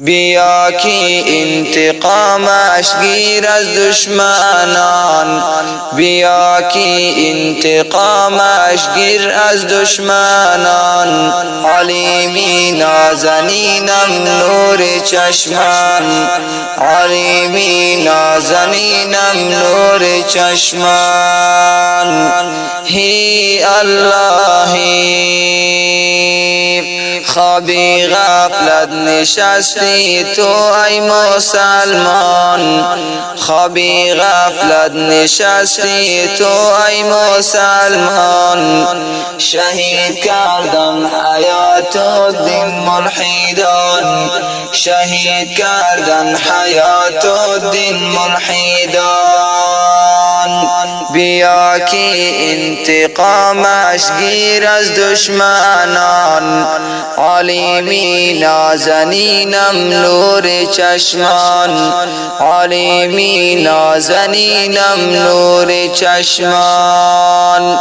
بیا کی انتقامش گیر از دشمنان، بیا کی انتقامش گیر از دشمنان. علیمی نازنینم نور چشمان، علیمی نازنینم نور چشمان. هی اللهی خوابی غفلت نشستی تو ای مسلمان، خوابی غفلت نشستی تو ای مسلمان. شهید کردن حیات الدین ملحدان، شهید کردن حیات الدین ملحدان. بیا کی انتقامش گیر از دشمنان، علیمی نازنینم نور چشمان، علیمی نازنینم نور چشمان.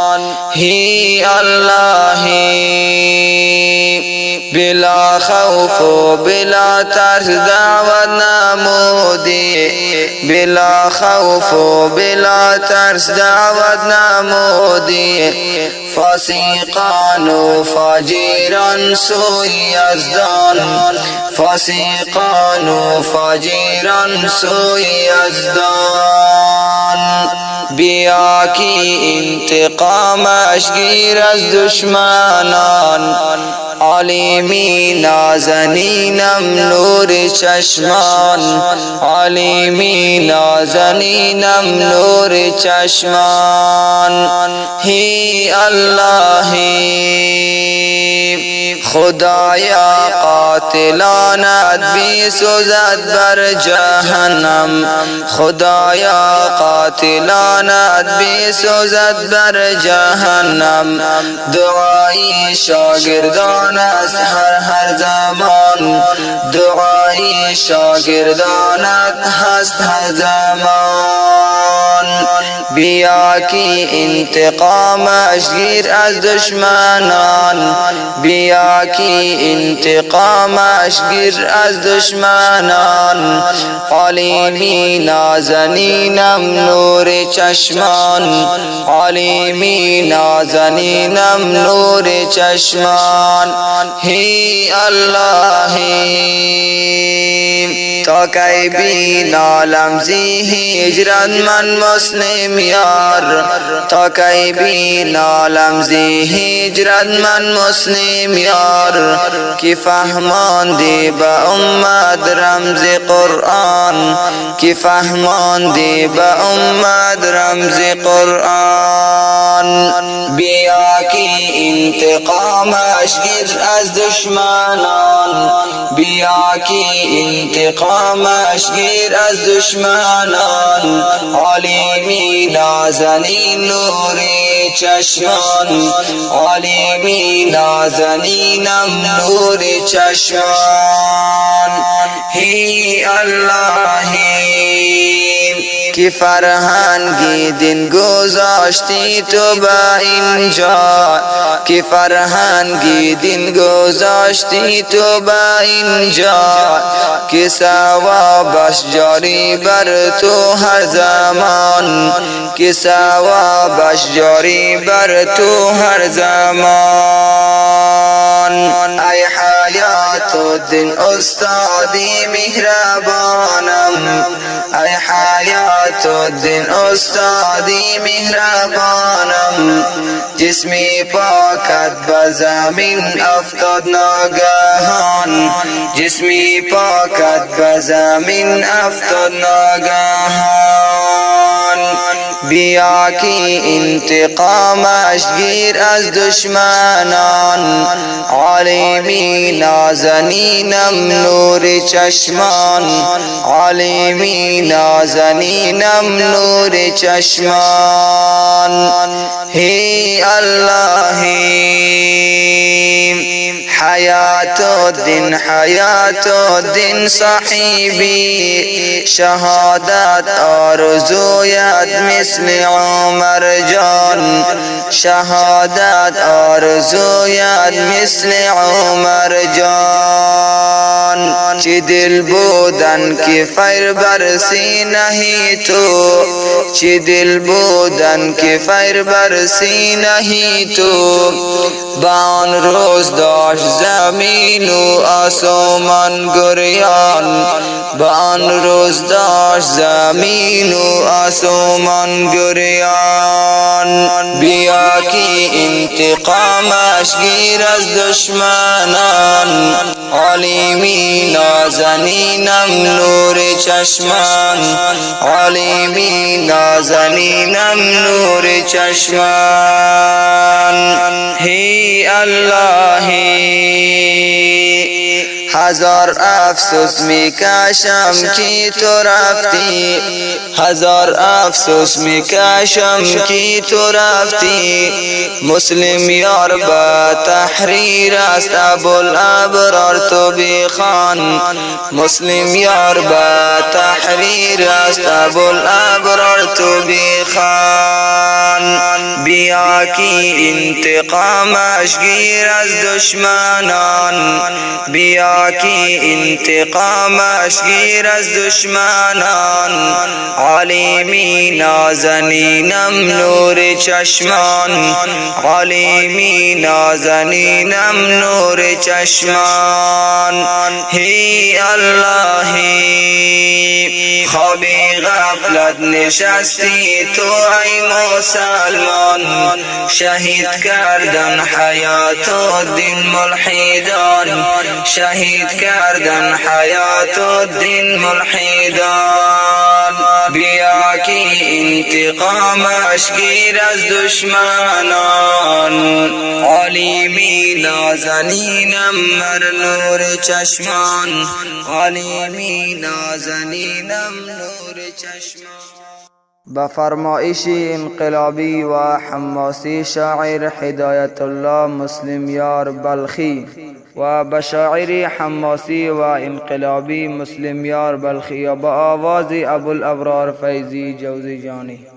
هی اللهی بلا خوف و بلا ترس دعوت نمودی، بلا خوف و بلا ترس دعوت نمودی. فاسقان و فاجران سوی یزدان، فاسقان و فاجران سوی یزدان. بیا کی انتقامش گیر از دشمنان، علیمی نازنینم نور چشمان، علیمی نازنینم نور چشمان. هی اللهی خدایا قاتلانت بی سوزد بر جهنم، خدایا قاتلانت بی سوزد بر جهنم. دعای شاگردان است هر زمان، دعای شاگردانت هست هر زمان. بیا کی انتقامش گیر از دشمنان، بیا کی انتقامش گیر از دشمنان. علیمی نازنینم نور چشمان، علیمی نازنینم نور چشمان. هی اللهی تا کی بینالم زی هجرت من مسلم یار، تا کی بینالم زی هجرت من مسلم یار. کی فهماندی به امت رمز قرآن، کی فهماندی به امت رمز قرآن. بیا کی انتقامش گیر از دشمنان، بیا کی انتقامش گیر از دشمنان. علیمی نازنین نور چشمان، علیمی نازنینم نور چشمان. هی اللهی کی فرهنگی دین گذاشتی تو با اینجا، کی فرهنگی دین گذاشتی تو با اینجا. کی ثوابش جاری بر تو هر زمان، کی ثوابش جاری بر تو هر زمان. ای حیات الدین استادی مهربانم، ای حیات الدین استادی مهربانم. جسمی پاکت به زمین افتاد ناگهان، جسمی پاکت به زمین افتاد ناگهان. بیا کی انتقامش گیر از دشمنان، علیمی نازنینم نور چشمان، علیمی نازنینم نور چشمان. هی اللهی حیات الدین صاحبی شهادت آرزویت مثل عمر جان شهادت آرزویت مثل عمر جان چی دل بودن که فیر بر سینه تو چی دل بودن که فیر بر سینه تو با آن روز داشت زمین و آسمان گریان با آن روز داشت زمین و آسمان گریان بیا که انتقامش گیر از دشمنان علیمی نازنینم نور چشمان علیمی نازنینم نور چشمان هی اللهی هزار افسوس میکشم که تو رفتی هزار افسوس میکشم که تو رفتی مسلم یار با تحریر است ابوالابرار تو بخوان مسلم یار با تحریر است ابوالابرار تو بخوان بیا که انتقامش گیر از دشمنان بیا که انتقامش گیر از دشمنان علیمی نازنینم نور چشمان علیمی نازنینم نور چشمان هی اللهی خوابی غفلت نشستی تو ای مسلمان شهید کردن حیات الدین ملحدان شهید کردن حیات الدین ملحدان بیا که انتقامش گیر از دشمنان علیمی نازنینم مر نور چشمان علیمی نازنینم نور چشمان به فرمایش انقلابی و حماسی شاعر هدایت الله مسلم یار بلخی و به شاعر حماسی و انقلابی مسلم یار بلخی و به آواز ابوالابرار فیضی جوزی جانی